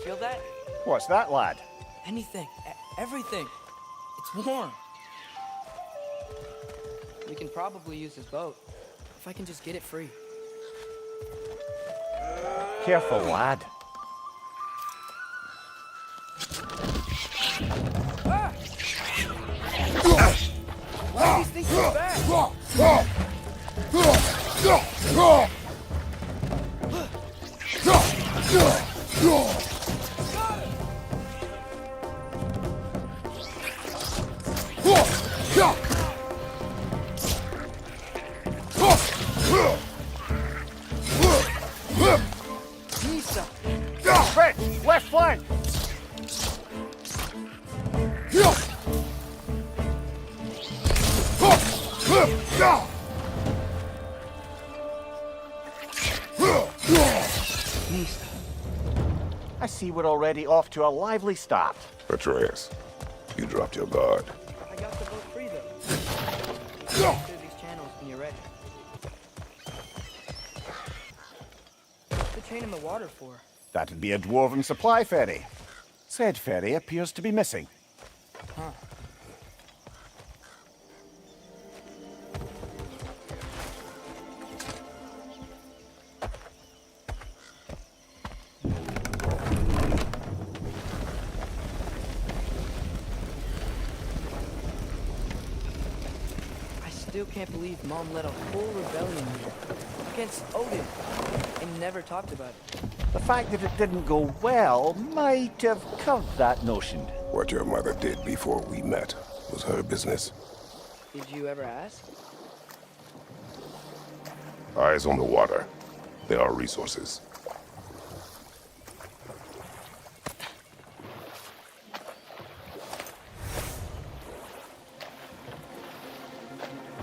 feel that? What's that, lad? Anything. Everything. It's warm. We can probably use this boat. If I can just get it free. Careful, lad. Ah! Why are these things so bad? Fred, left flank! I see we're already off to a lively start. Atreus, you dropped your guard. I got the boat free though. Clear these channels when you're ready. What's the chain in the water for? That'd be a dwarven supply ferry. Said ferry appears to be missing. Huh. I still can't believe Mom led a whole rebellion here against Odin and never talked about it. The fact that it didn't go well might have curved that notion. What your mother did before we met was her business. Did you ever ask? Eyes on the water. There are resources.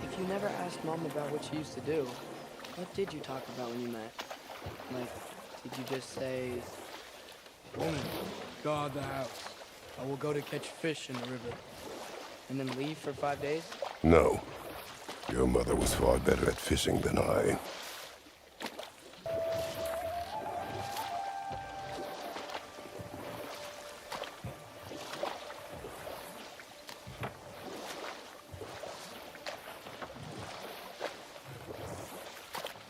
If you never asked Mom about what she used to do, what did you talk about when you met? Like, did you just say, "Woman, guard the house. I will go to catch fish in the river," and then leave for 5 days? No. Your mother was far better at fishing than I.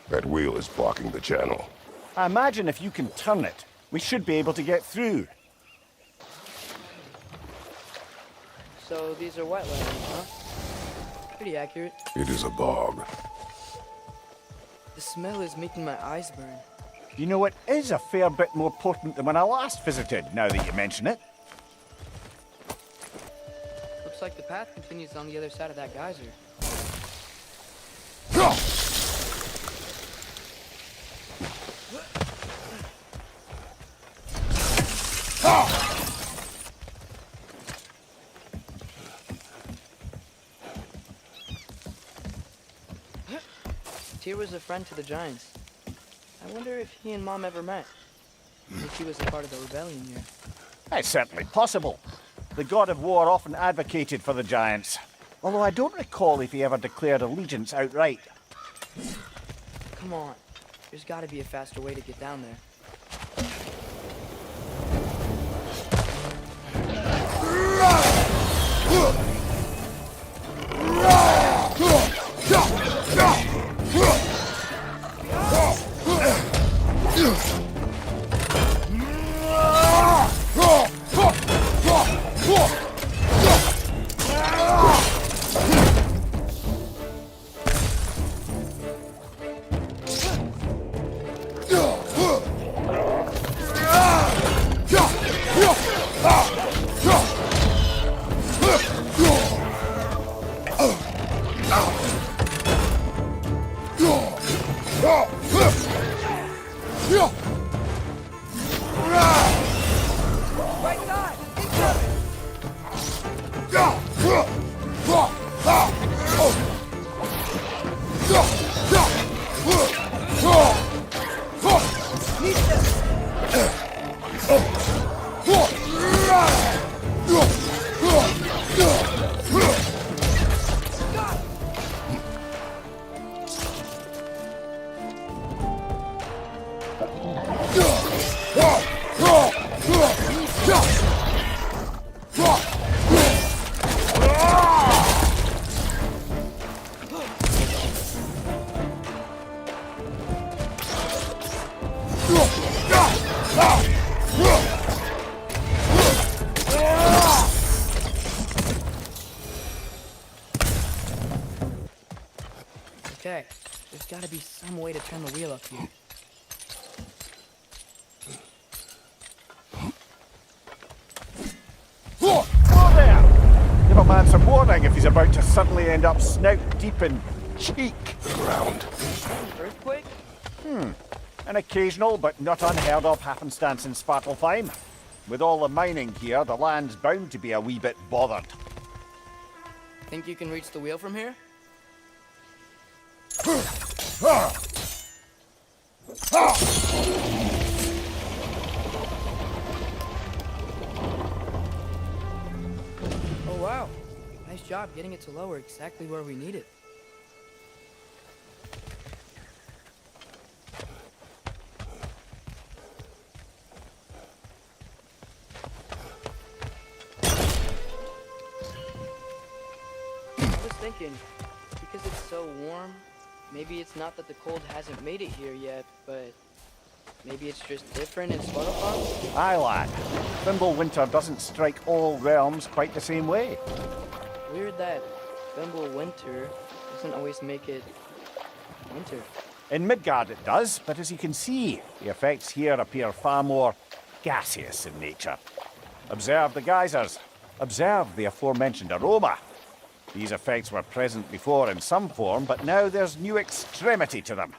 That wheel is blocking the channel. I imagine if you can turn it, we should be able to get through. So these are wetlands, huh? Pretty accurate. It is a bog. The smell is making my eyes burn. You know, it is a fair bit more potent than when I last visited, now that you mention it. Looks like the path continues on the other side of that geyser. Tyr was a friend to the giants. I wonder if he and Mom ever met. If he was a part of the rebellion here. It's certainly possible. The god of war often advocated for the giants. Although I don't recall if he ever declared allegiance outright. Come on. There's gotta be a faster way to get down there. Right side! Okay, there's gotta be some way to turn the wheel up here. Whoa there! Give a man some warning if he's about to suddenly end up snout deep in cheek. Ground. Earthquake? An occasional but not unheard of happenstance in Svartalfheim. With all the mining here, the land's bound to be a wee bit bothered. Think you can reach the wheel from here? Oh wow, nice job getting it to lower exactly where we need it. I was thinking, because it's so warm, maybe it's not that the cold hasn't made it here yet, but maybe it's just different in Svartalfheim? Aye, lad. Thimble winter doesn't strike all realms quite the same way. Weird that Thimble winter doesn't always make it winter. In Midgard it does, but as you can see, the effects here appear far more gaseous in nature. Observe the geysers. Observe the aforementioned aroma. These effects were present before in some form, but now there's new extremity to them.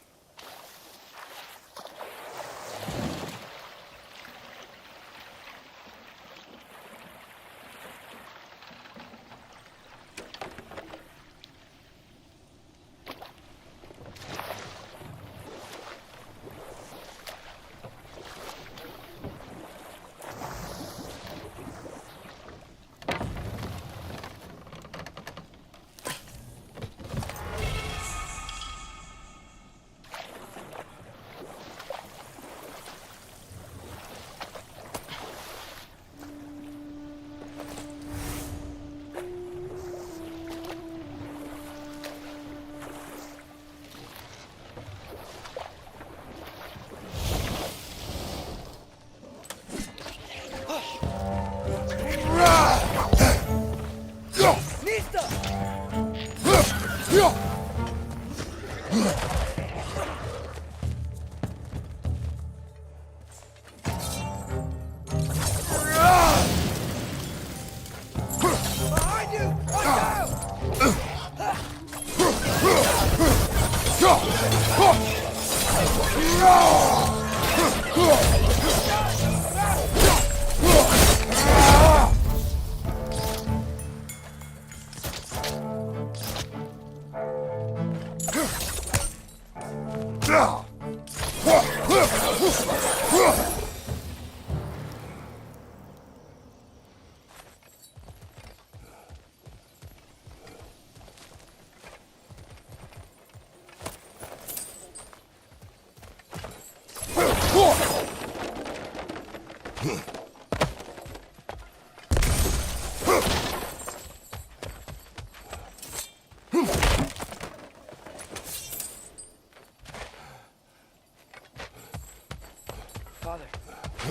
Father,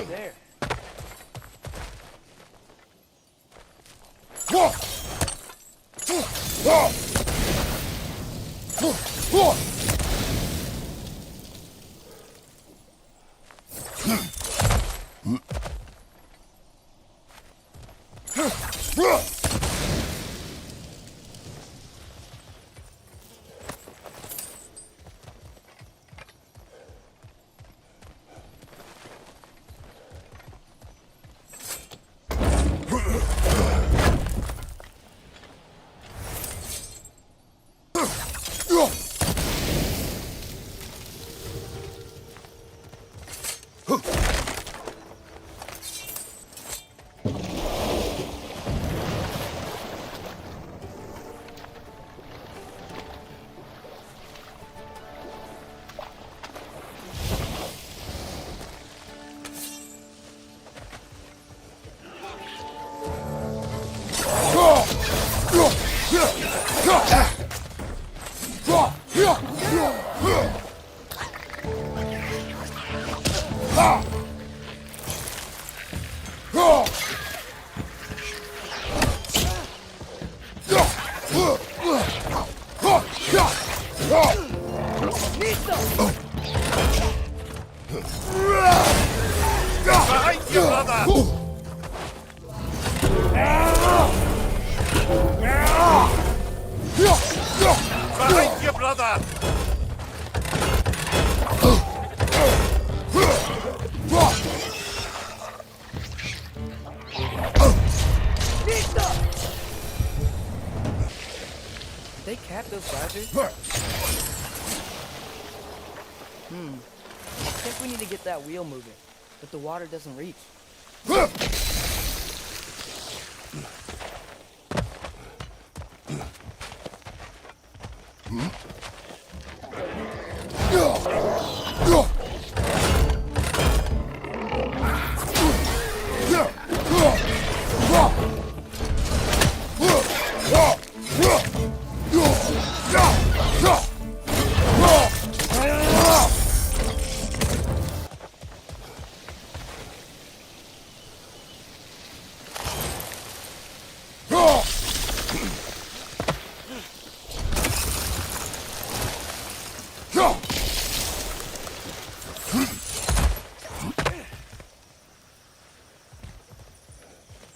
there. brother! Behind you, brother! Did they cap those badgers? I think we need to get that wheel moving, but the water doesn't reach.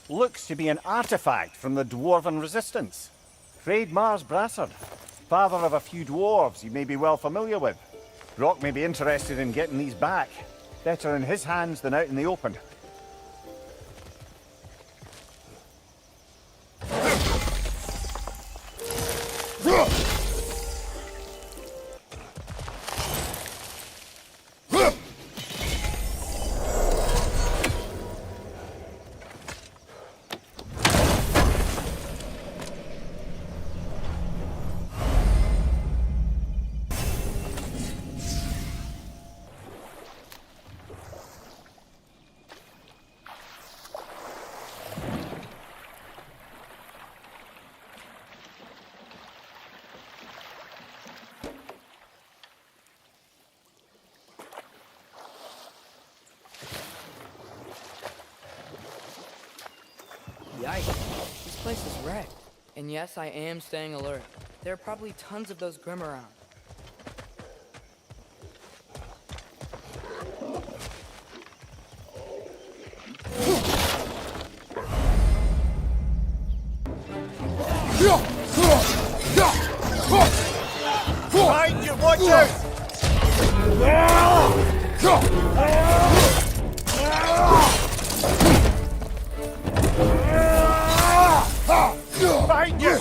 Looks to be an artifact from the Dwarven Resistance. Mars Brassard, father of a few dwarves you may be well familiar with. Brock may be interested in getting these back. Better in his hands than out in the open. Yikes, this place is wrecked. And yes, I am staying alert. There are probably tons of those Grim around. Behind you, watch out! Behind you!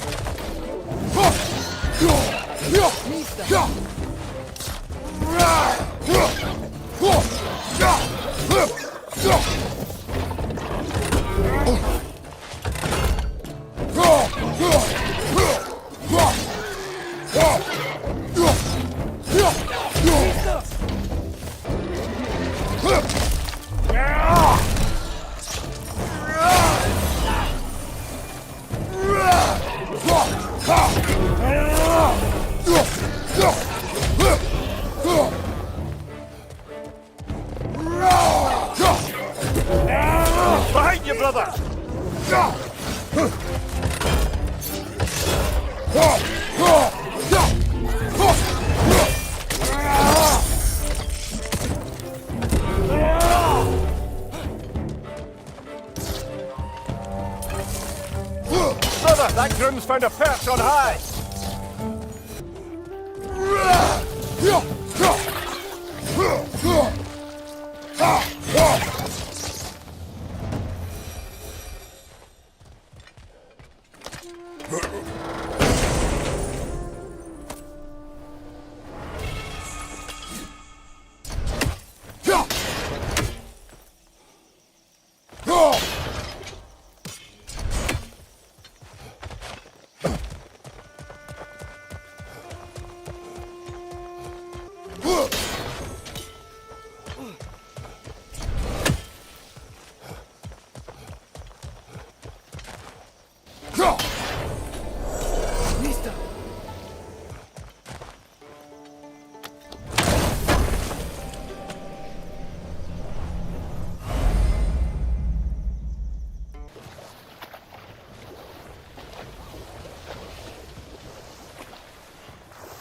Behind you, brother! Brother, that groom's found a perch on high!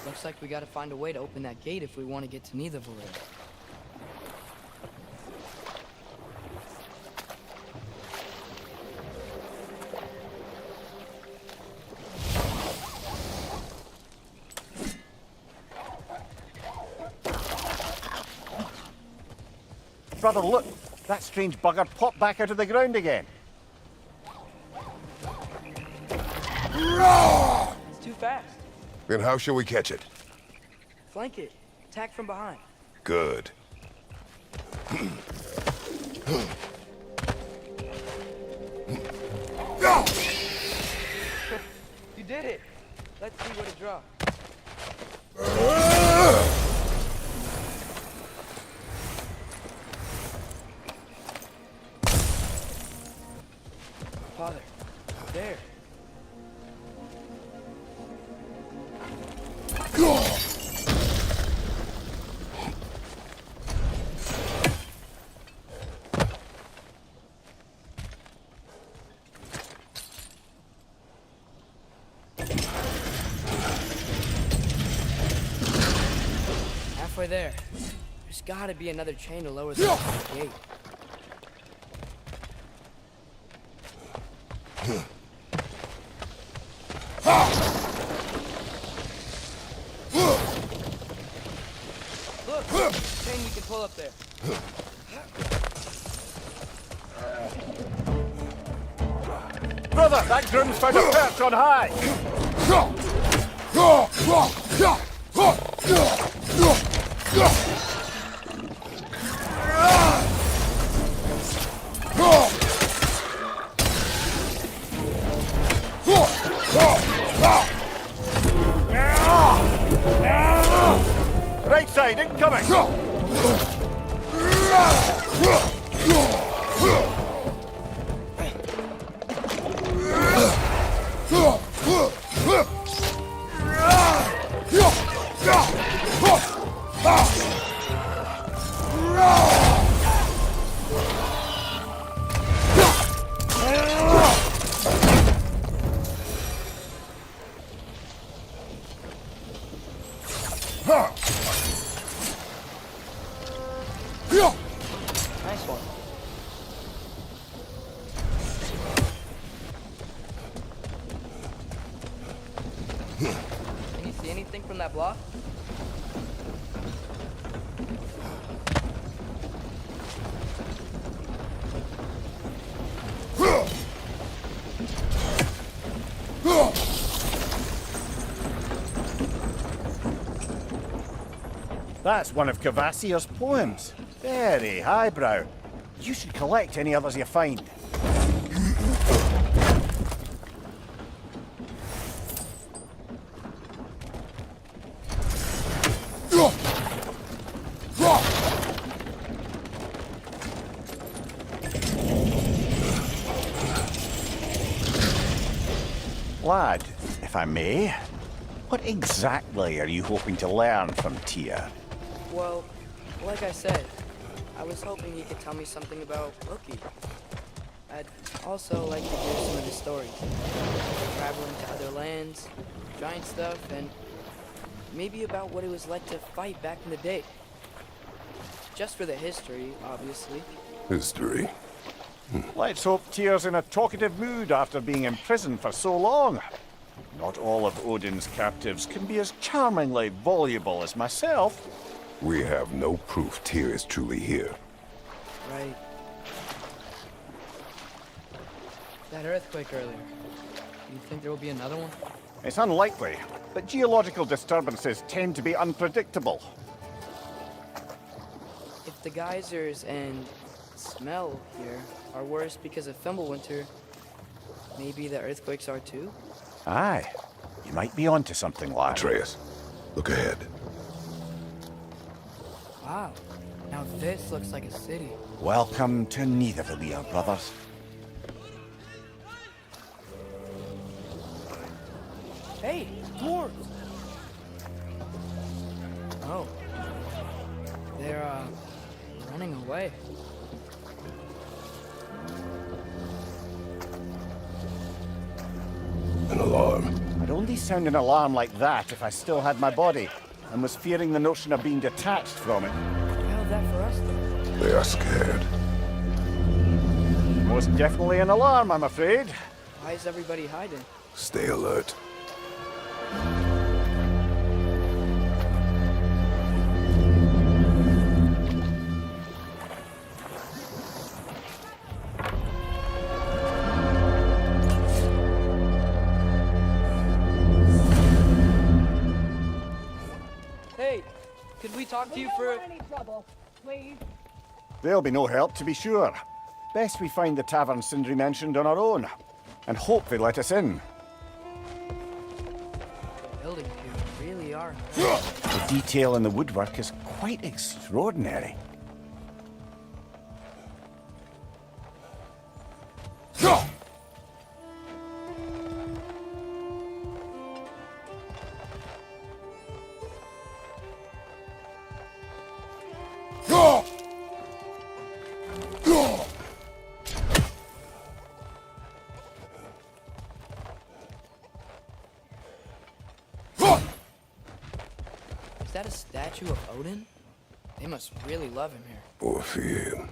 Looks like we gotta find a way to open that gate if we want to get to Nidavellir. Brother, look! That strange bugger popped back out of the ground again. It's too fast. Then how shall we catch it? Flank it. Attack from behind. Good. You did it. Let's see what it draws. Father, there. Halfway there. There's gotta be another chain to lower the gate. Look, chain we can pull up there. Brother, that groom's found a perch on high! Right side, incoming! Nice one. Can you see anything from that block? That's one of Kvasir's poems. Very highbrow. You should collect any others you find. Lad, if I may, what exactly are you hoping to learn from Tyr? Well, like I said, I was hoping he could tell me something about Loki. I'd also like to hear some of his stories. Traveling to other lands, giant stuff, and maybe about what it was like to fight back in the day. Just for the history, obviously. History. Let's hope Tyr's in a talkative mood after being imprisoned for so long. Not all of Odin's captives can be as charmingly voluble as myself. We have no proof Tyr is truly here. Right. That earthquake earlier. You think there will be another one? It's unlikely, but geological disturbances tend to be unpredictable. If the geysers and smell here are worse because of Fimbulwinter, maybe the earthquakes are too? Aye, you might be onto something, lad. Atreus, look ahead. Wow, now this looks like a city. Welcome to Nidavellir, brothers. Hey, dwarves! Oh. They're, running away. An alarm. I'd only sound an alarm like that if I still had my body, and was fearing the notion of being detached from it. How's that for us, then? They are scared. Most definitely an alarm, I'm afraid. Why is everybody hiding? Stay alert. talk to you for... any trouble, please. There'll be no help, to be sure. Best we find the tavern Sindri mentioned on our own, and hope they let us in. The buildings here really are... The detail in the woodwork is quite extraordinary. Is that a statue of Odin? They must really love him here. Or fear him.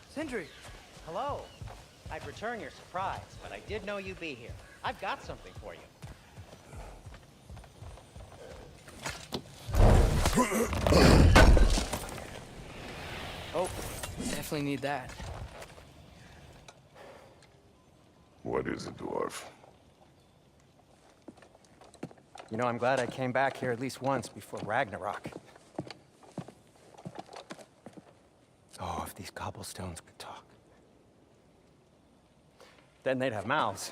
Sindri! Hello. I'd return your surprise, but I did know you'd be here. I've got something for you. Oh, definitely need that. What is it, dwarf? You know, I'm glad I came back here at least once before Ragnarok. Oh, if these cobblestones could talk. Then they'd have mouths.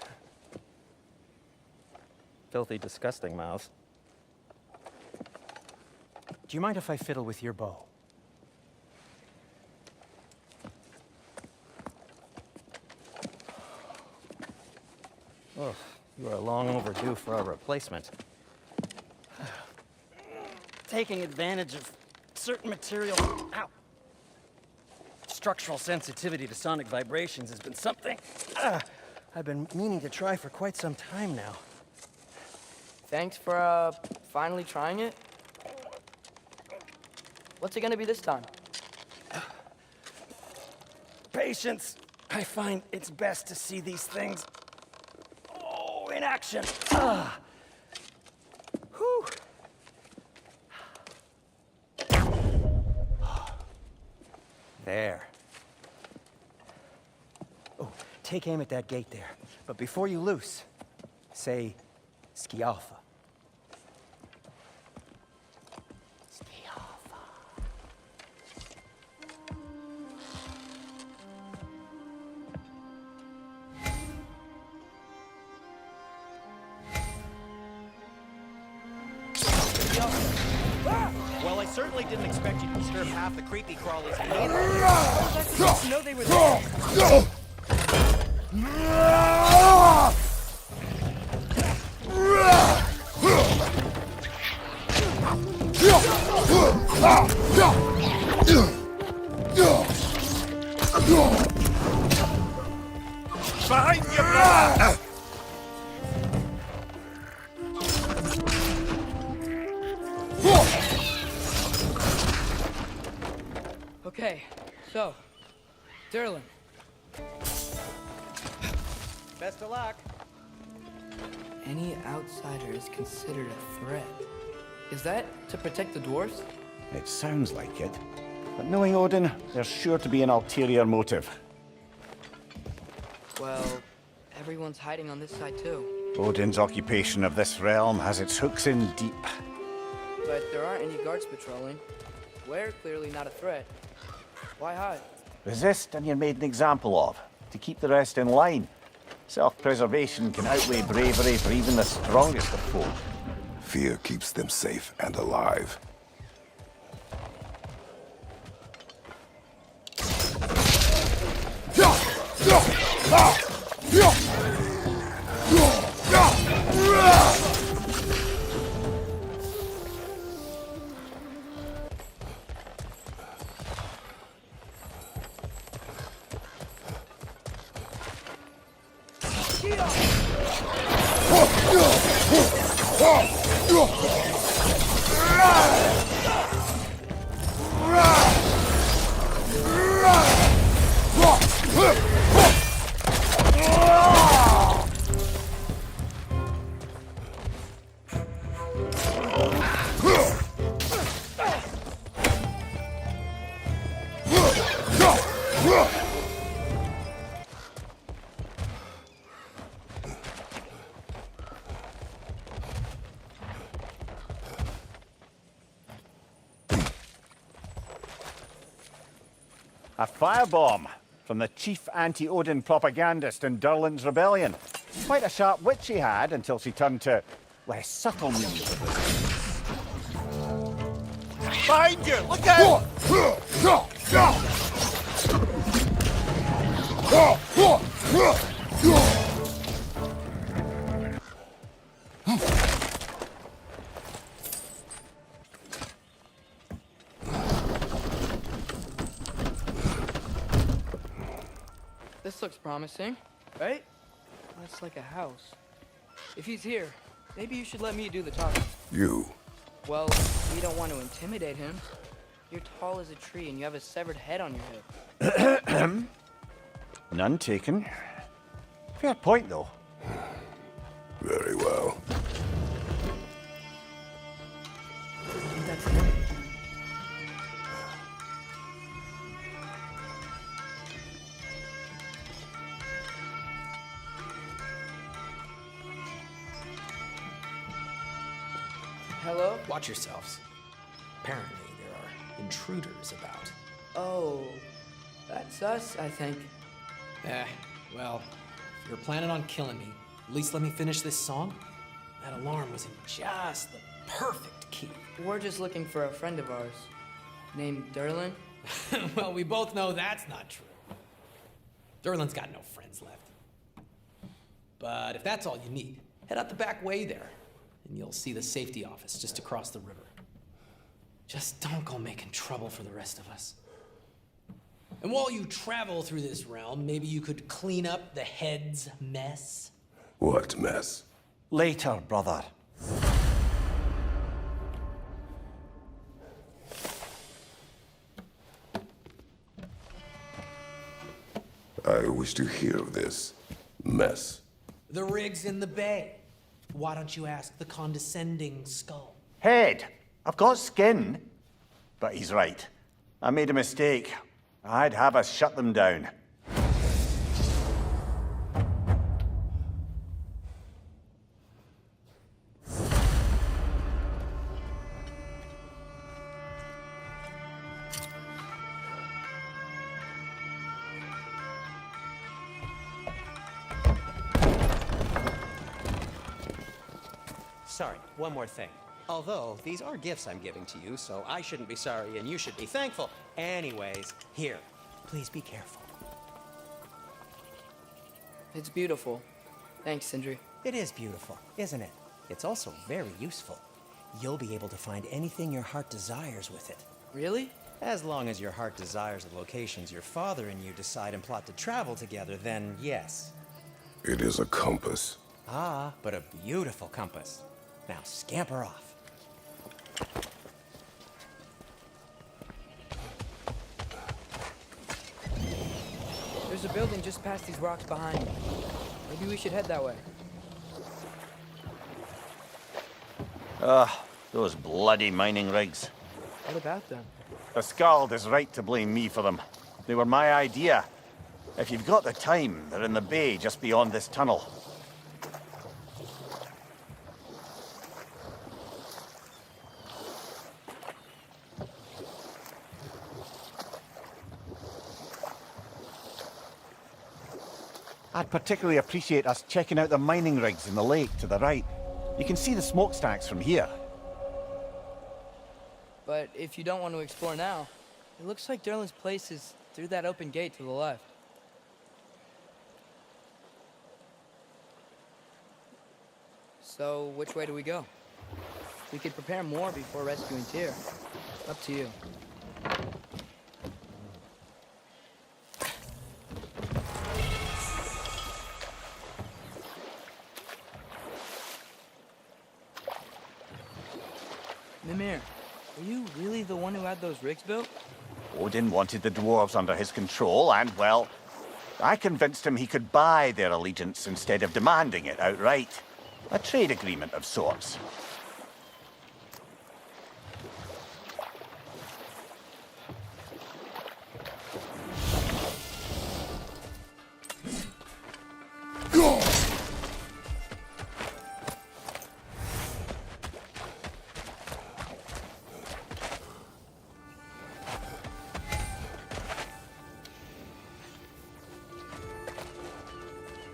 Filthy, disgusting mouths. Do you mind if I fiddle with your bow? Oh, you are long overdue for a replacement. Taking advantage of certain material... Ow! Structural sensitivity to sonic vibrations has been something I've been meaning to try for quite some time now. Thanks for, finally trying it. What's it gonna be this time? Patience. I find it's best to see these things, in action. Whew. There. Oh, take aim at that gate there. But before you loose, say, Skialfa. Skialfa. Well, I certainly didn't expect you to disturb half the creepy crawlies in either. I was supposed to know they were there. Behind you, brother! Okay, so, Durlin. Best of luck. Any outsider is considered a threat. Is that to protect the dwarves? It sounds like it. But knowing Odin, there's sure to be an ulterior motive. Well, everyone's hiding on this side too. Odin's occupation of this realm has its hooks in deep. But there aren't any guards patrolling. We're clearly not a threat. Why hide? Resist and you're made an example of, to keep the rest in line. Self-preservation can outweigh bravery for even the strongest of folk. Fear keeps them safe and alive. A firebomb from the chief anti-Odin propagandist in Durlin's rebellion. Quite a sharp wit she had until she turned to less subtle means of resistance. Behind you! Look out! This looks promising, right? That's like a house. If he's here, maybe you should let me do the talking. You. Well, we don't want to intimidate him. You're tall as a tree and you have a severed head on your head. None taken. Fair point, though. Very well. I think that's him. Hello? Watch yourselves. Apparently, there are intruders about. Oh, that's us, I think. Well, if you're planning on killing me, at least let me finish this song. That alarm was in just the perfect key. We're just looking for a friend of ours named Durlin. Well, we both know that's not true. Durlin's got no friends left. But if that's all you need, head out the back way there, and you'll see the safety office just across the river. Just don't go making trouble for the rest of us. And while you travel through this realm, maybe you could clean up the head's mess? What mess? Later, brother. I wish to hear of this mess. The rig's in the bay. Why don't you ask the condescending skull? Head. I've got skin. But he's right. I made a mistake. I'd have us shut them down. Sorry, one more thing. Although, these are gifts I'm giving to you, so I shouldn't be sorry and you should be thankful. Anyways, here, please be careful. It's beautiful. Thanks, Sindri. It is beautiful, isn't it? It's also very useful. You'll be able to find anything your heart desires with it. Really? As long as your heart desires the locations your father and you decide and plot to travel together, then yes. It is a compass. Ah, but a beautiful compass. Now scamper off. There's a building just past these rocks behind me. Maybe we should head that way. Those bloody mining rigs. What about them? The Skald is right to blame me for them. They were my idea. If you've got the time, they're in the bay just beyond this tunnel. I'd particularly appreciate us checking out the mining rigs in the lake to the right. You can see the smokestacks from here. But if you don't want to explore now, it looks like Durlin's place is through that open gate to the left. So, which way do we go? We could prepare more before rescuing Tyr. Up to you. Mimir, are you really the one who had those rigs built? Odin wanted the dwarves under his control, and, well, I convinced him he could buy their allegiance instead of demanding it outright. A trade agreement of sorts.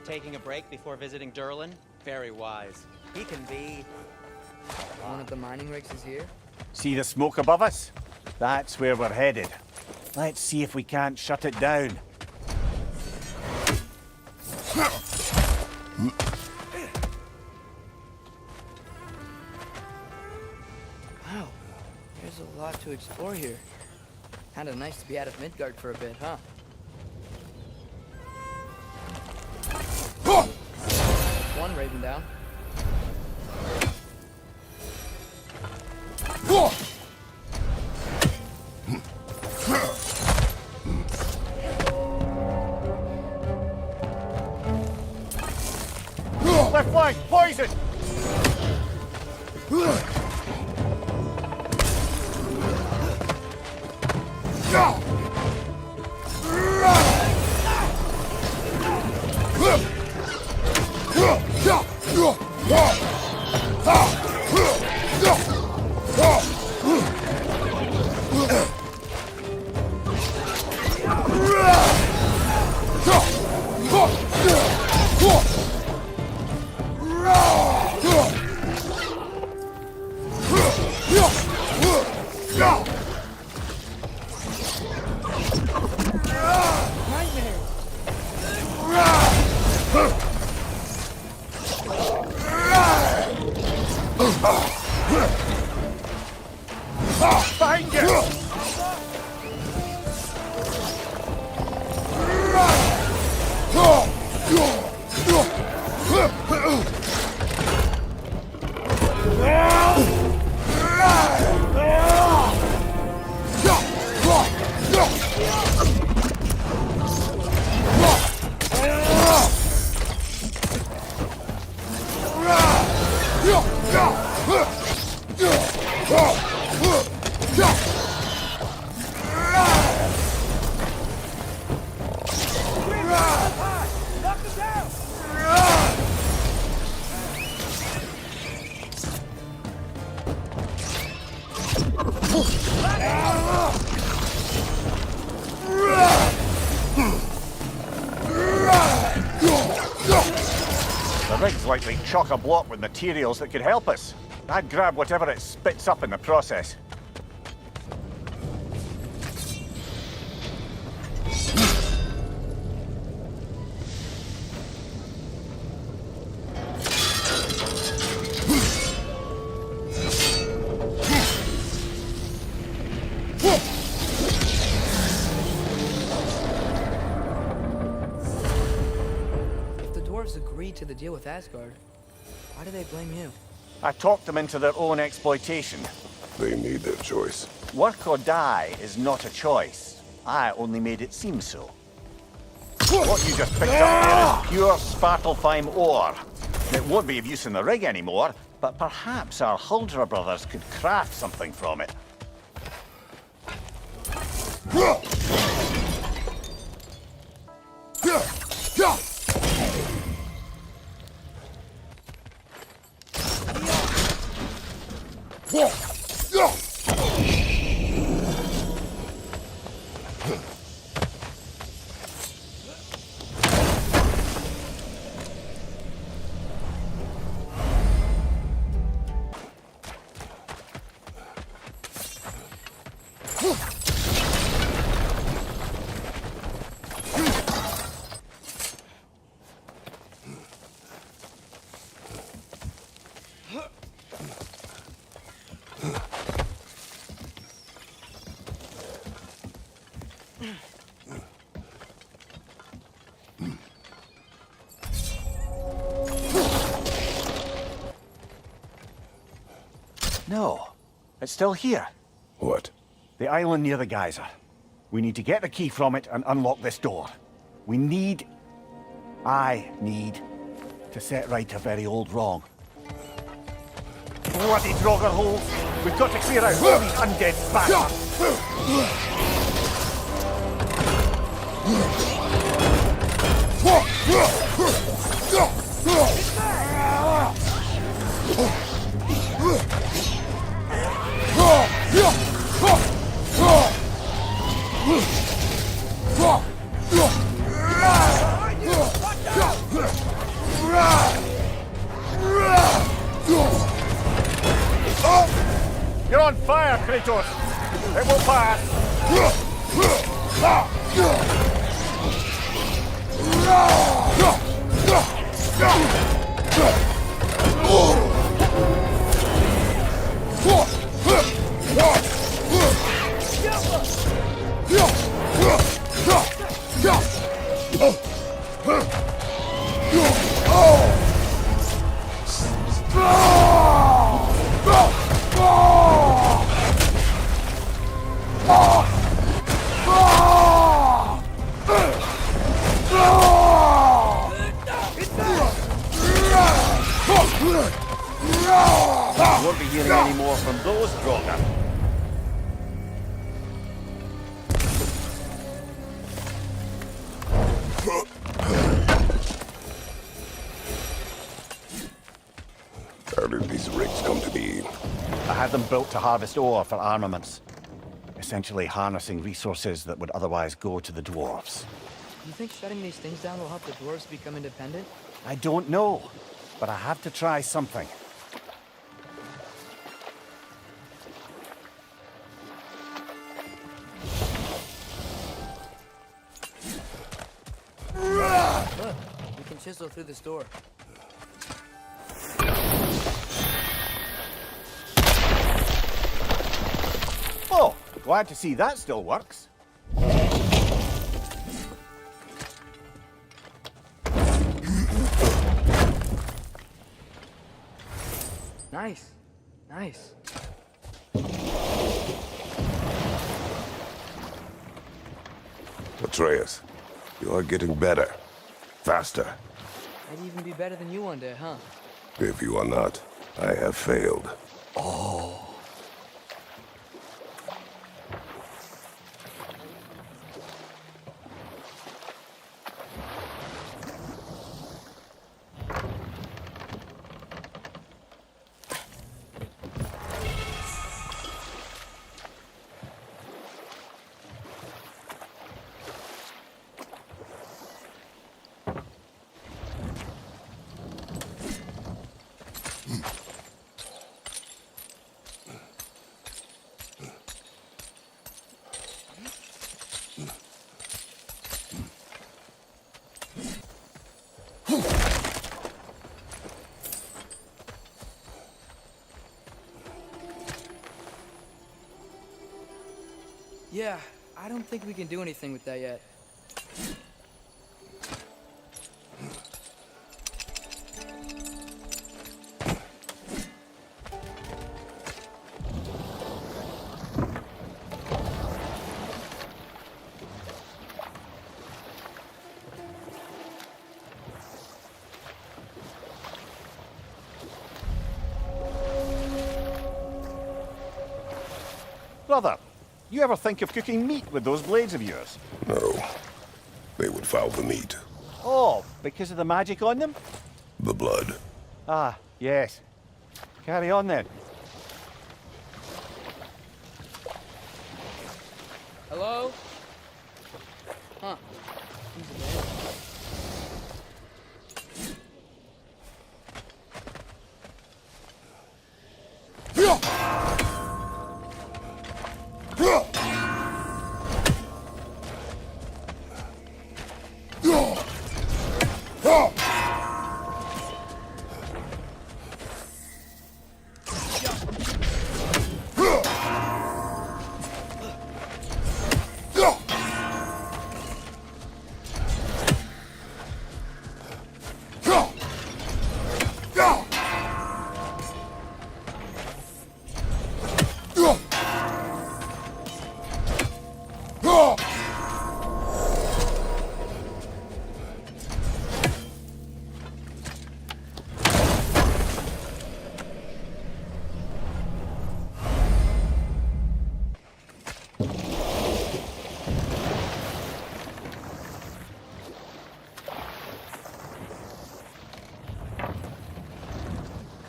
Taking a break before visiting Durlin? Very wise. He can be... One of the mining rigs is here? See the smoke above us? That's where we're headed. Let's see if we can't shut it down. Wow, there's a lot to explore here. Kinda nice to be out of Midgard for a bit, huh? One raven down. Left flank, poison! Behind you! The rig's likely chock-a-block with materials that could help us. I'd grab whatever it spits up in the process. Agreed to the deal with Asgard. Why do they blame you? I talked them into their own exploitation. They made their choice. Work or die is not a choice. I only made it seem so. What you just picked up there is pure Svartalfheim ore. It won't be of use in the rig anymore, but perhaps our Huldra brothers could craft something from it. No, it's still here. What? The island near the geyser. We need to get the key from it and unlock this door. I need to set right a very old wrong. Bloody Draugr holes! We've got to clear out all these undead bastards! You're on fire, Kratos! It will pass! You won't be hearing any more from those Draugr. How did these rigs come to be? I had them built to harvest ore for armaments. Essentially harnessing resources that would otherwise go to the dwarves. You think shutting these things down will help the dwarves become independent? I don't know, but I have to try something. Look, we can chisel through this door. Oh, glad to see that still works. Nice. Nice. Atreus, you are getting better. Faster. I'd even be better than you one day, huh? If you are not, I have failed. Yeah, I don't think we can do anything with that yet. Brother, you ever think of cooking meat with those blades of yours? No. They would foul the meat. Oh, because of the magic on them? The blood. Ah, yes. Carry on then. Hello? Huh. He's dead.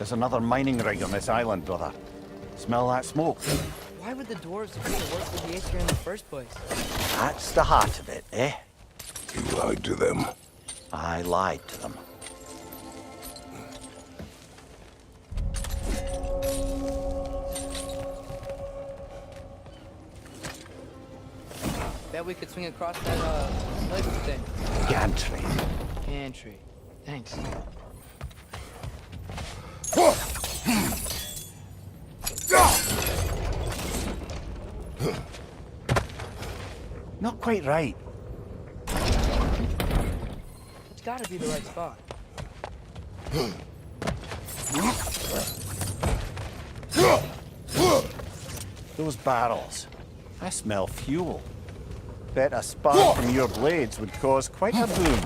There's another mining rig on this island, brother. Smell that smoke? Why would the dwarves agree to work with the Aesir in the first place? That's the heart of it, eh? You lied to them. I lied to them. Bet we could swing across that, laser thing. Gantry. Gantry. Thanks. Not quite right. It's gotta be the right spot. Those barrels. I smell fuel. Bet a spark from your blades would cause quite a boom.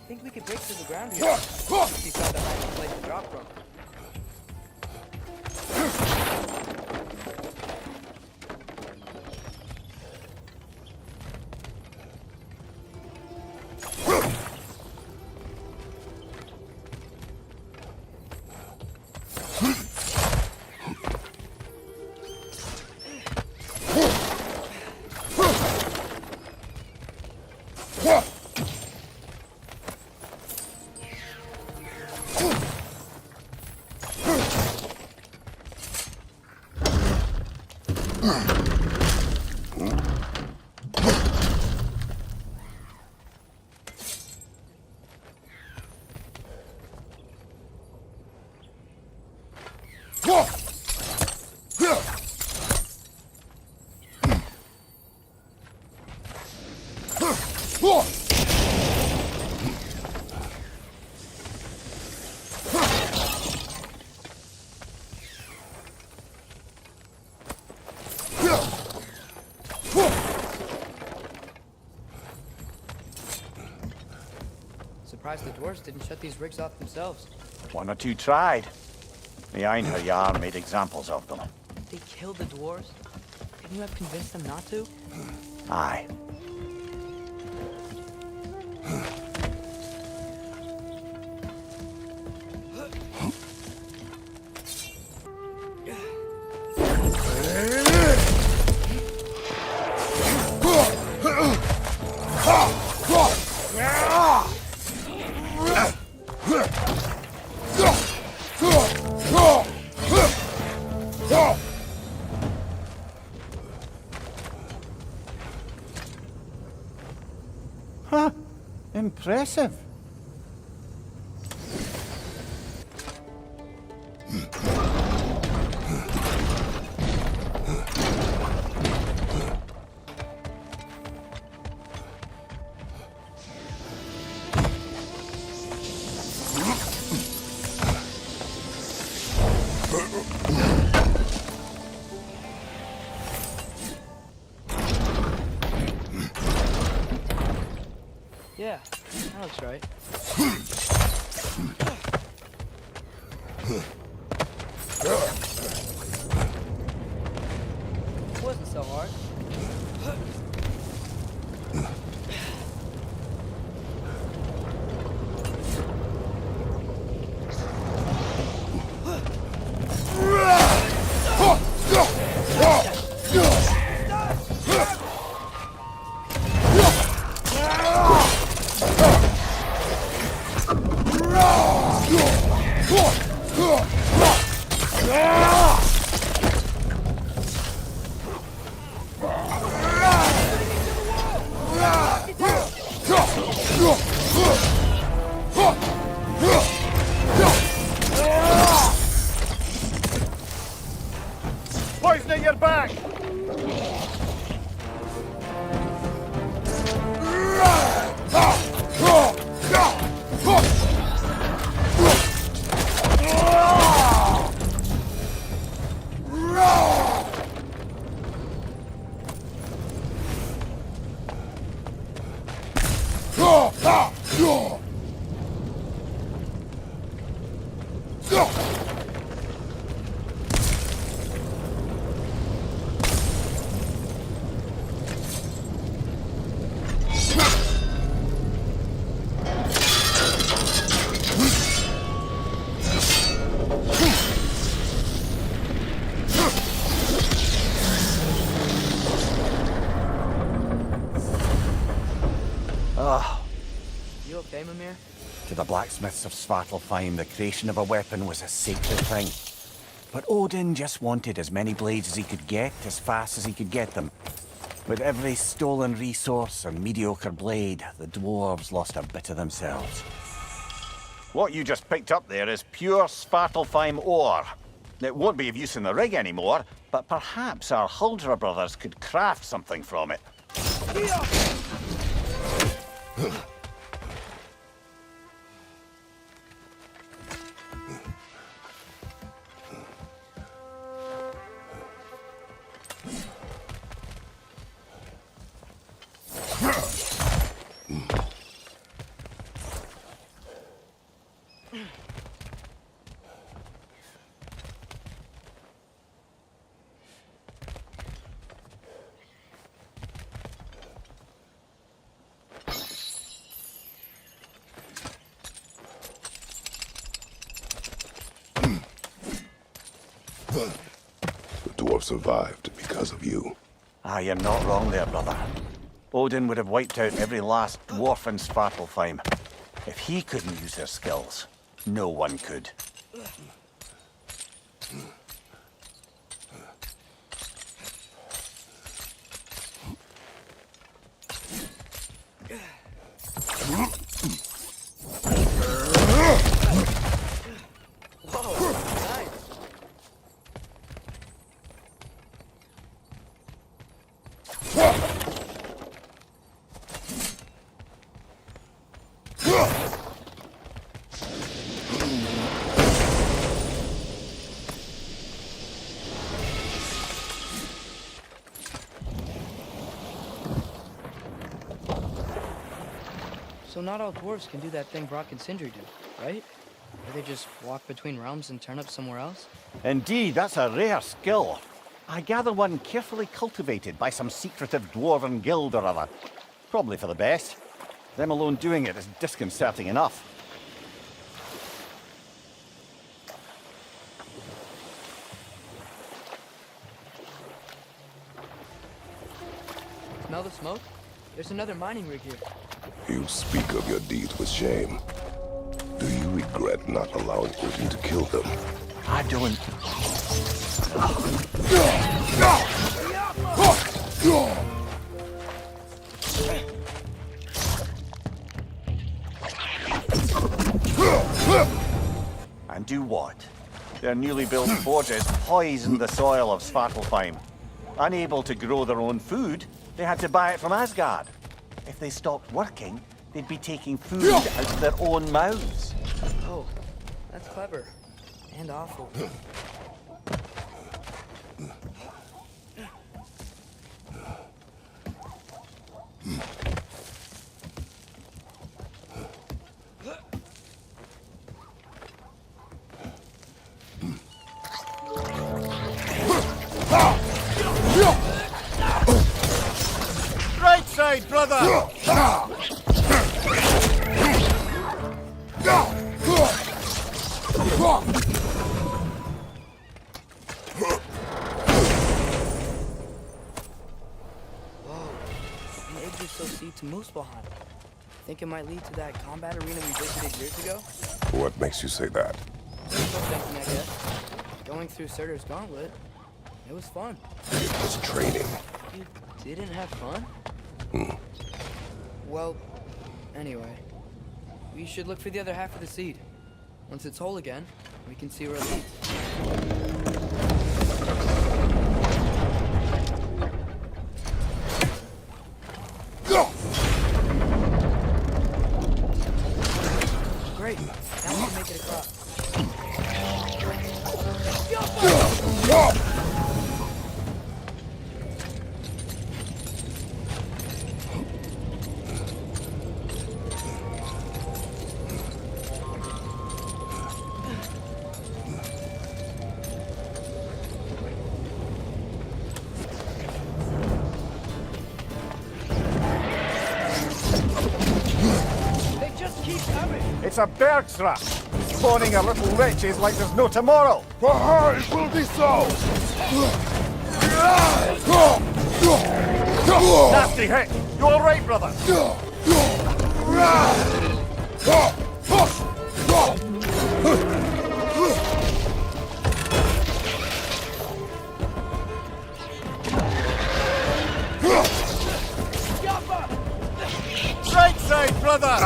I think we could break through the ground here. If you found a hiding place to drop from. Surprised the dwarves didn't shut these rigs off themselves. One or two tried. The Einherjar made examples of them. They killed the dwarves? Couldn't you have convinced them not to? Aye. Huh. Impressive. Yeah, that looks right. It wasn't so hard. Poison at your back! Ah, You okay, Mimir? to the blacksmiths of Svartalfheim, the creation of a weapon was a sacred thing. But Odin just wanted as many blades as he could get, as fast as he could get them. With every stolen resource and mediocre blade, the dwarves lost a bit of themselves. What you just picked up there is pure Svartalfheim ore. It won't be of use in the rig anymore, but perhaps our Huldra brothers could craft something from it. The dwarf survived because of you. Ah, you're not wrong there, brother. Odin would have wiped out every last dwarf in Svartalfheim. If he couldn't use their skills, no one could. Whoa, nice. So not all dwarves can do that thing Brock and Sindri do, right? Where they just walk between realms and turn up somewhere else? Indeed, that's a rare skill. I gather one carefully cultivated by some secretive dwarven guild or other. Probably for the best. Them alone doing it is disconcerting enough. Smell the smoke? There's another mining rig here. You speak of your deeds with shame. Do you regret not allowing Odin to kill them? I don't. And do what? Their newly built forges poisoned the soil of Svartalfheim. Unable to grow their own food, they had to buy it from Asgard. If they stopped working, they'd be taking food out of their own mouths. Oh, that's clever. And awful. Right side, brother! The eggs are so seed to Muspelheim. Think it might lead to that combat arena we visited years ago? What makes you say that? Wishful thinking, I guess. Going through Surtur's gauntlet, it was fun. It was training. You didn't have fun? Well, anyway, we should look for the other half of the seed. Once it's whole again, we can see where it leads. Great, now we can make it across. They just keep coming. It's a bergstrap, spawning our little wretches like there's no tomorrow. For her, it will be so! Nasty hit. You all right, brother? Right side, brother!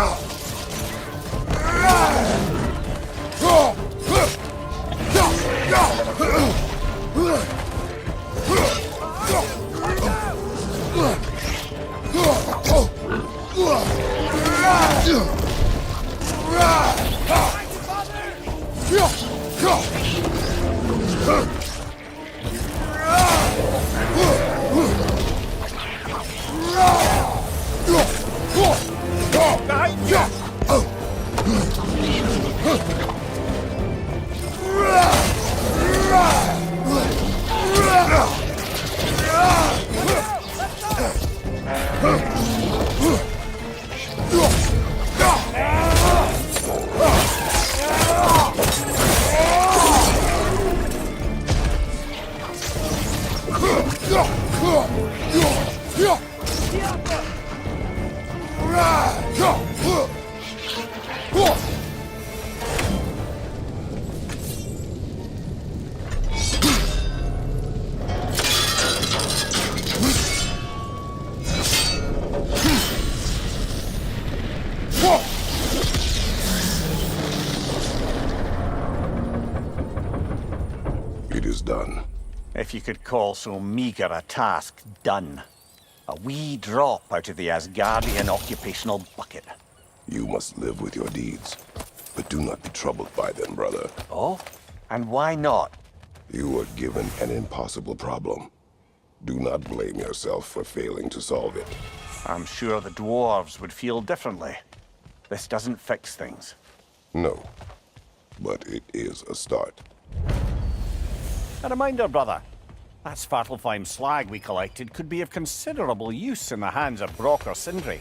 Behind you! It is done. If you could call so meager a task done. A wee drop out of the Asgardian occupational bucket. You must live with your deeds, but do not be troubled by them, brother. Oh? And why not? You were given an impossible problem. Do not blame yourself for failing to solve it. I'm sure the dwarves would feel differently. This doesn't fix things. No, but it is a start. A reminder, brother. That Svartalfheim slag we collected could be of considerable use in the hands of Brock or Sindri.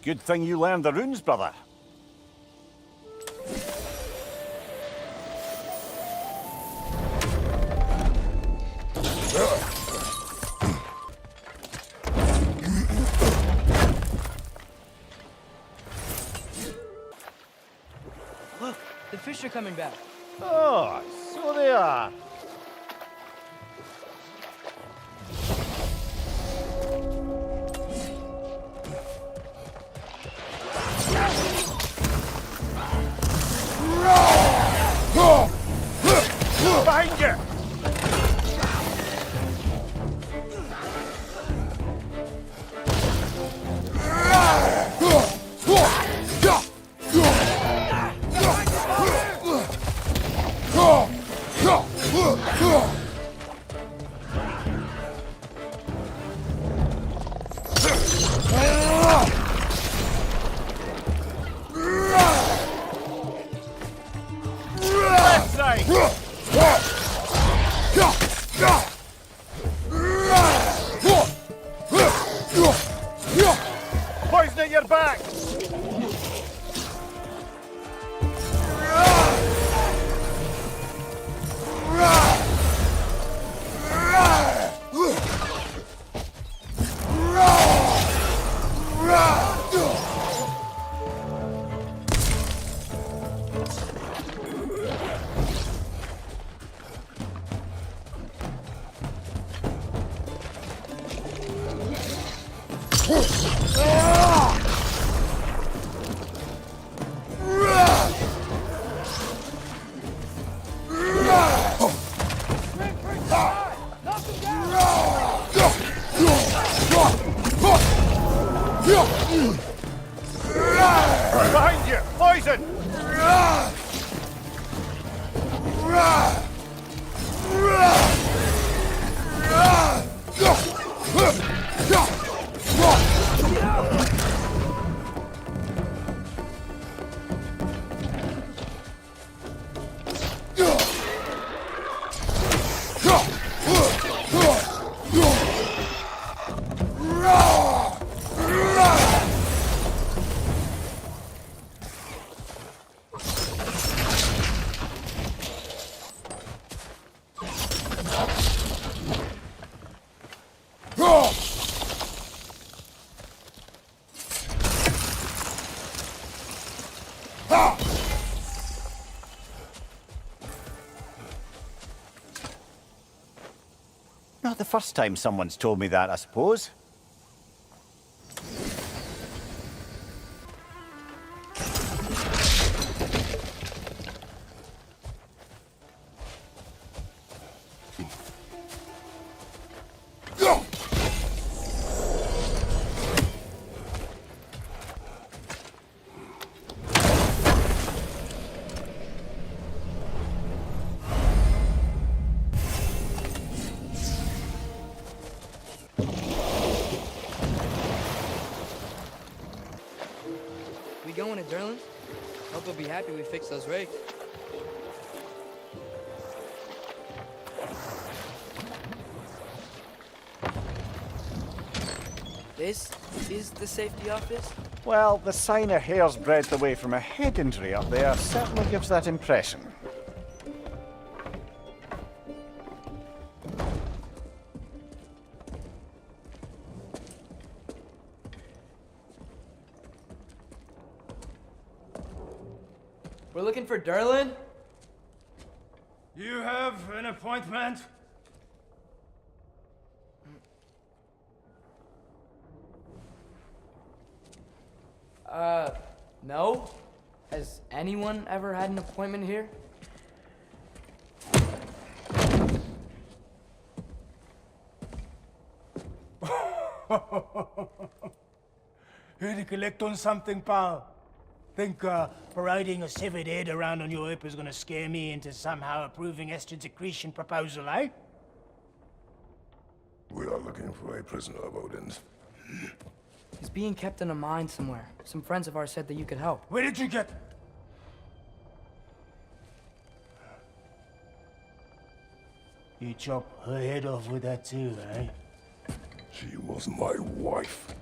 Good thing you learned the runes, brother. Look, the fish are coming back. Oh, so they are. Behind you! Left side! Poison at your back! Behind you! Poison! first time someone's told me that, I suppose. We going to Durland? Hope he'll be happy we fixed those rigs. This is the safety office? Well, the sign a hair's breadth away from a head injury up there certainly gives that impression. We're looking for Durland? You have an appointment? No. Has anyone ever had an appointment here? Here to collect on something, pal? Think parading a severed head around on your hip is gonna scare me into somehow approving estrogen secretion proposal, eh? We are looking for a prisoner of Odin's. He's being kept in a mine somewhere. Some friends of ours said that you could help. Where did you get... You chop her head off with that too, eh? She was my wife.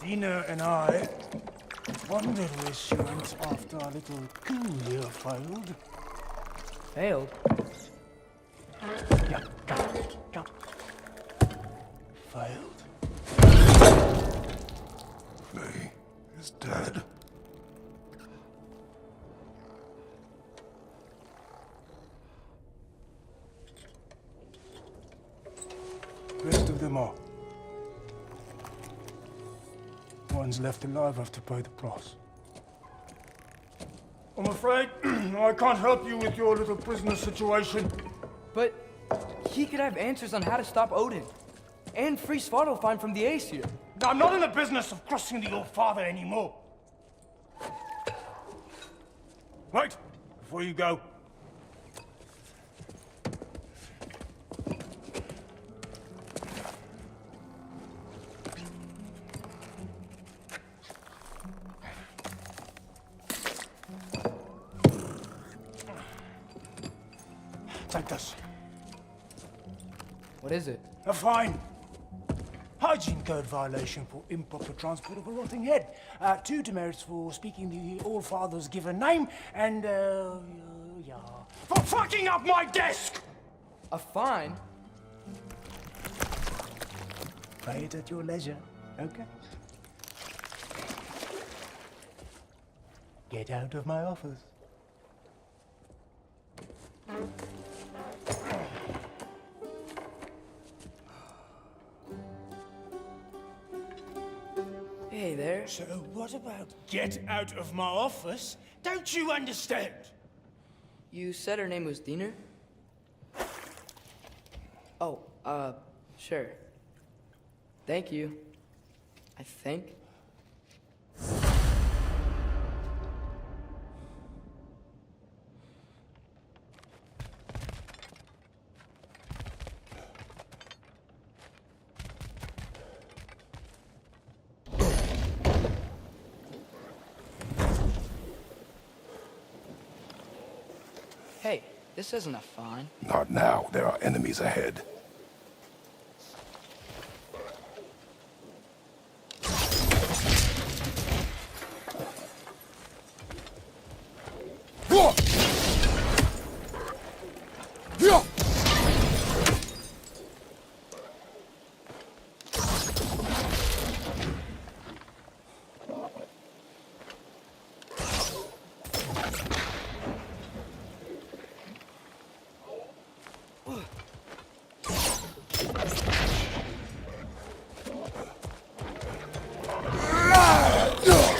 Dina and I wondered where she went after our little coup here failed. Failed? Yeah, jump. Failed. Faye is dead. Rest of them are. One's left alive have to pay the price. I'm afraid I can't help you with your little prisoner situation. But he could have answers on how to stop Odin. And free Svartalfheim from the Aesir. I'm not in the business of crossing the old father anymore. Wait, before you go. Take this. What is it? A fine. Hygiene code violation for improper transport of a rotting head. 2 demerits for speaking the All-Father's given name, and, yeah. For fucking up my desk! A fine? Pay it at your leisure, okay? Get out of my office. Hey there. So what about get out of my office? Don't you understand? You said her name was Diener? Oh, sure. Thank you. I think. Hey, this isn't a fine. Not now. There are enemies ahead.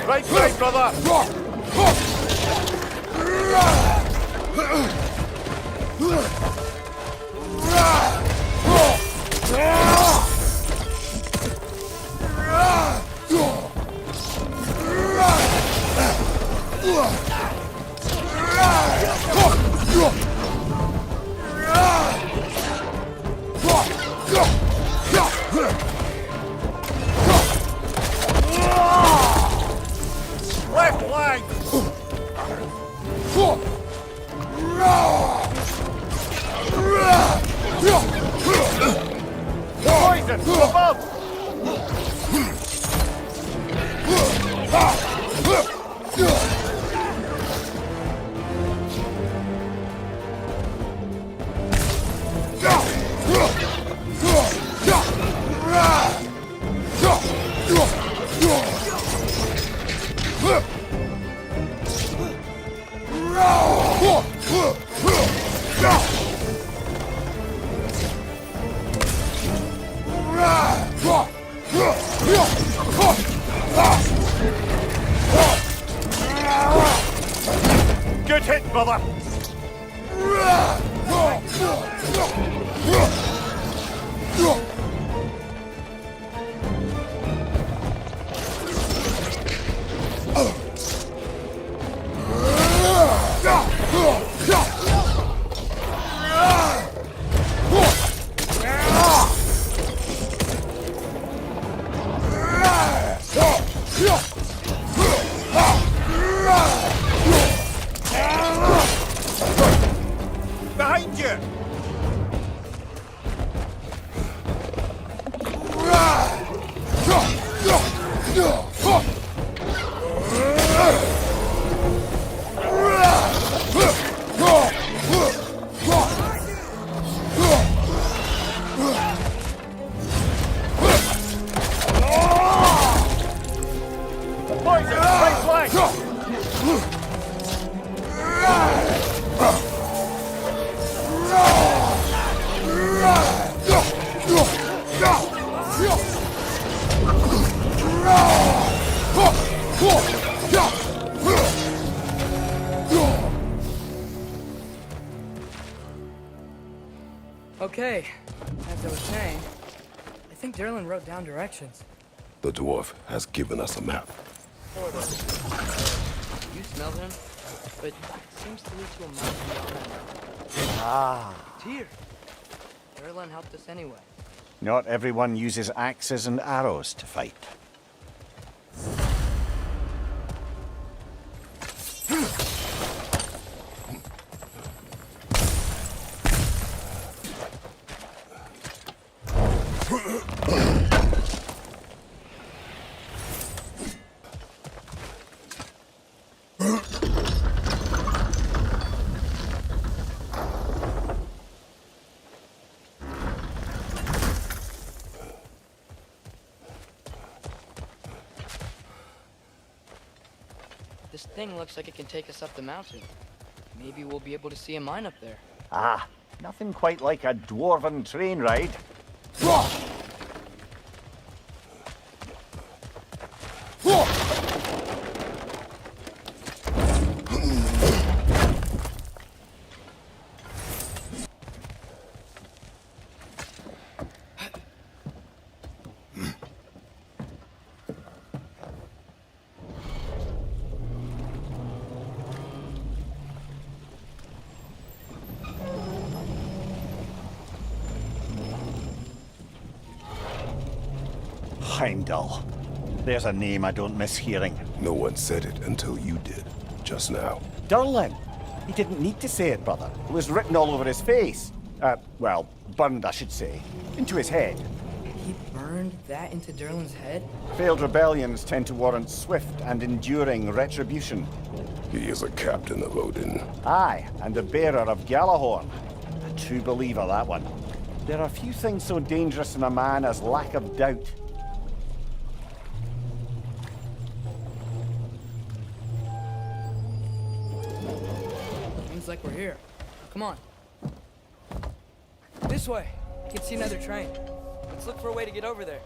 Right side, brother! Left leg! Poison! Above! Good hit, brother! Behind you! Poison! Right flank! Okay, as I was saying, I think Derlin wrote down directions. The dwarf has given us a map. You smell him? But it seems to lead to a mountain beyond. Ah. It's here. Derlin helped us anyway. Not everyone uses axes and arrows to fight. This thing looks like it can take us up the mountain. Maybe we'll be able to see a mine up there. Ah, nothing quite like a dwarven train ride. Heimdall. There's a name I don't miss hearing. No one said it until you did, just now. Derlin. He didn't need to say it, brother. It was written all over his face. Well, burned, I should say. Into his head. He burned that into Derlin's head? Failed rebellions tend to warrant swift and enduring retribution. He is a captain of Odin. Aye, and a bearer of Gjallarhorn. A true believer, that one. There are few things so dangerous in a man as lack of doubt. Seems like we're here. Come on. This way. I can see another train. Let's look for a way to get over there.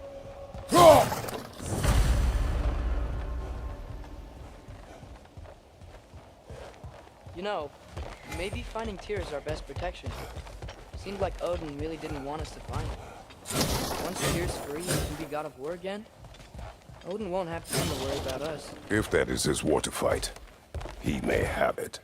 You know, maybe finding Tyr is our best protection. Seemed like Odin really didn't want us to find it. Once Tyr's free and can be god of war again, Odin won't have time to worry about us. If that is his war to fight, he may have it.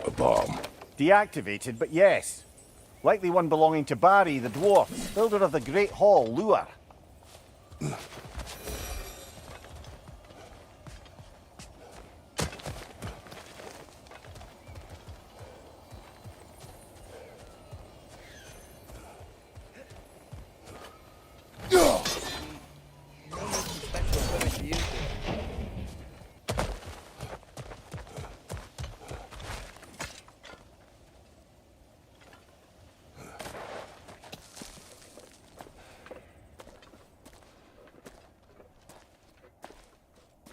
A bomb. Deactivated, but yes. Likely one belonging to Barry, the dwarf, builder of the Great Hall, Lure. Special equipment to use it.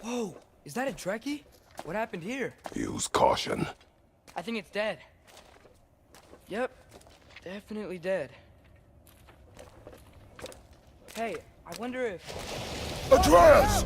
Whoa! Is that a Trekkie? What happened here? Use caution. I think it's dead. Yep, definitely dead. Hey, I wonder if... Atreus!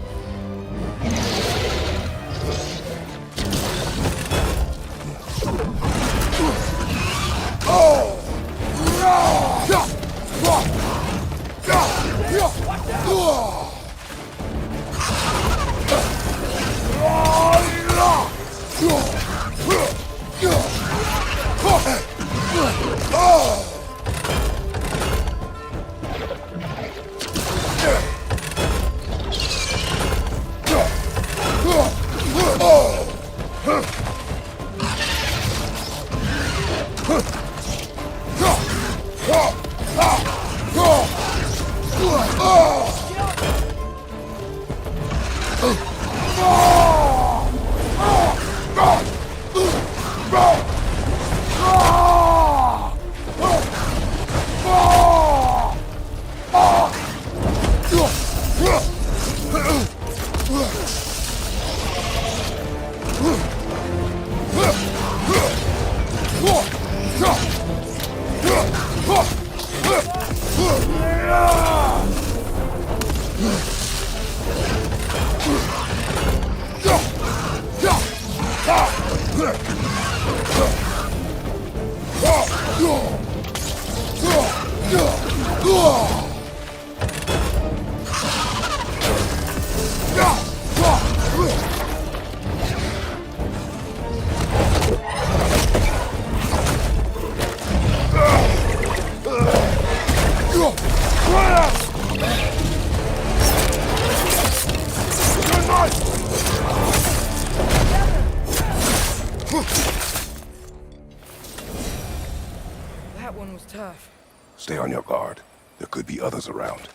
That one was tough. Stay on your guard. There could be others around.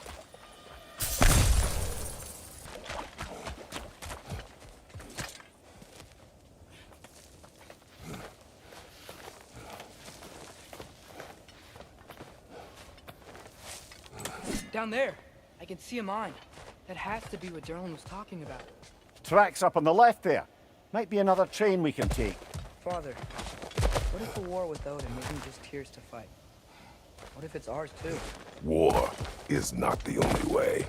Down there, I can see a mine. That has to be what Derlin was talking about. Tracks up on the left there. Might be another train we can take. Father, what if a war with Odin isn't just Tyr's to fight? What if it's ours too? War is not the only way.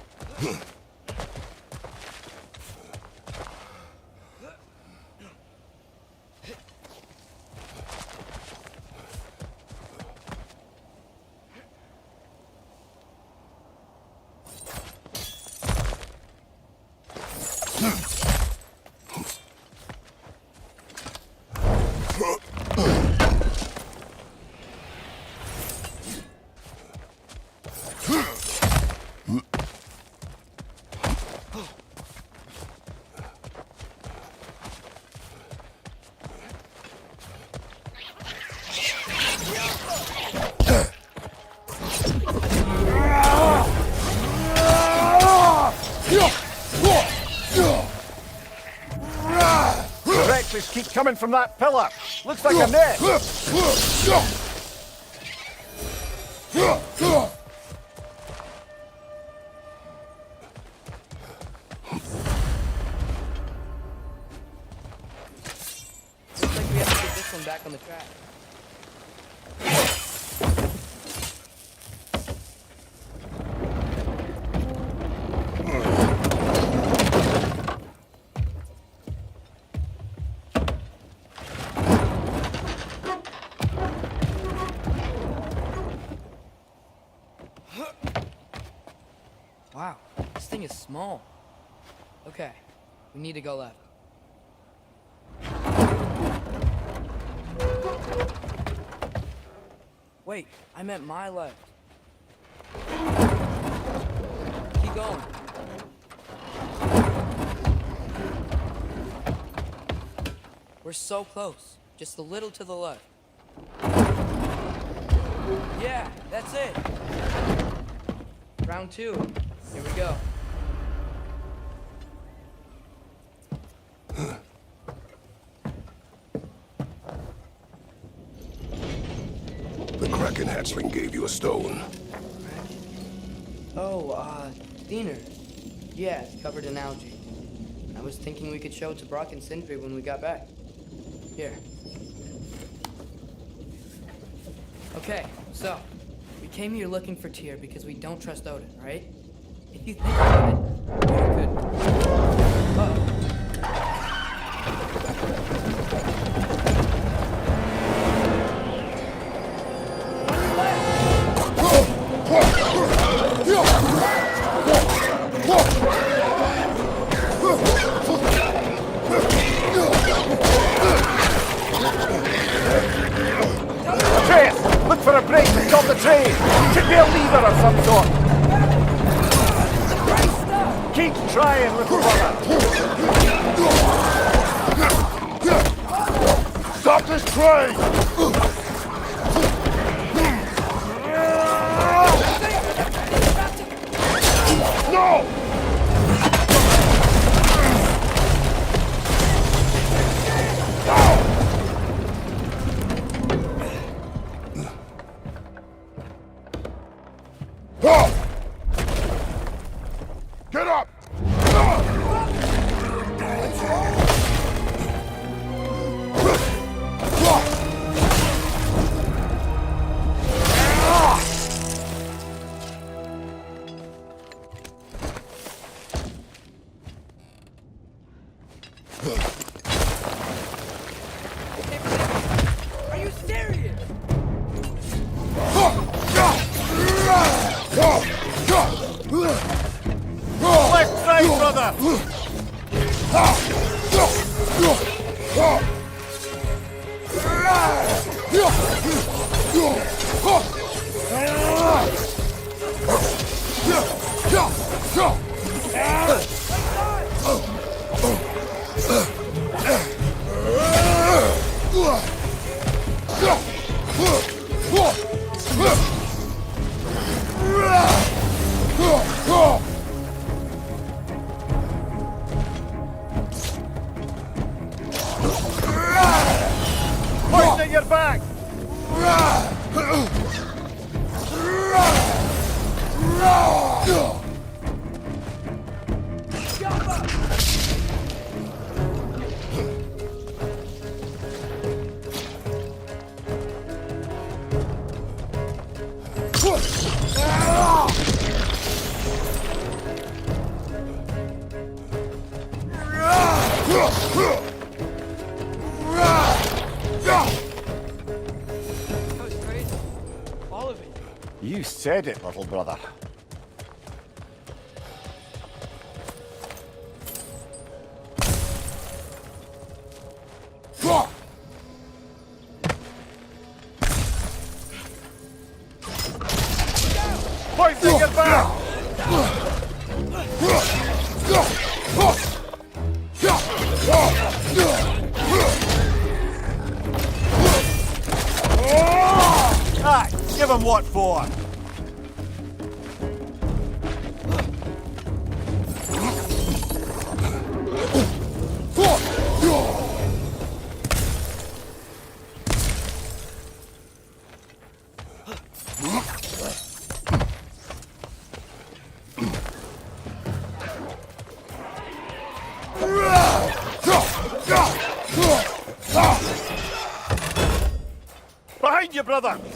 Wreckers keep coming from that pillar. Looks like a net. on the track. Wow, this thing is small. Okay, we need to go left. Wait, I meant my left. Keep going. We're so close. Just a little to the left. Yeah, that's it. Round 2. Here we go. The Kraken hatchling gave you a stone. Oh, Diener. Yeah, it's covered in algae. I was thinking we could show it to Brock and Sindri when we got back. Here. Okay, so, we came here looking for Tyr because we don't trust Odin, right? If you think about it, we could... Uh-oh. Atreus, look for a break to top the train. Should be a lever of some sort. Keep trying, little brother. Stop this train! No! Get up! Are you serious? Left side, brother. Point at your back. That was crazy. All of it. You said it, little brother. Point at your back. Aye, give him what for. together!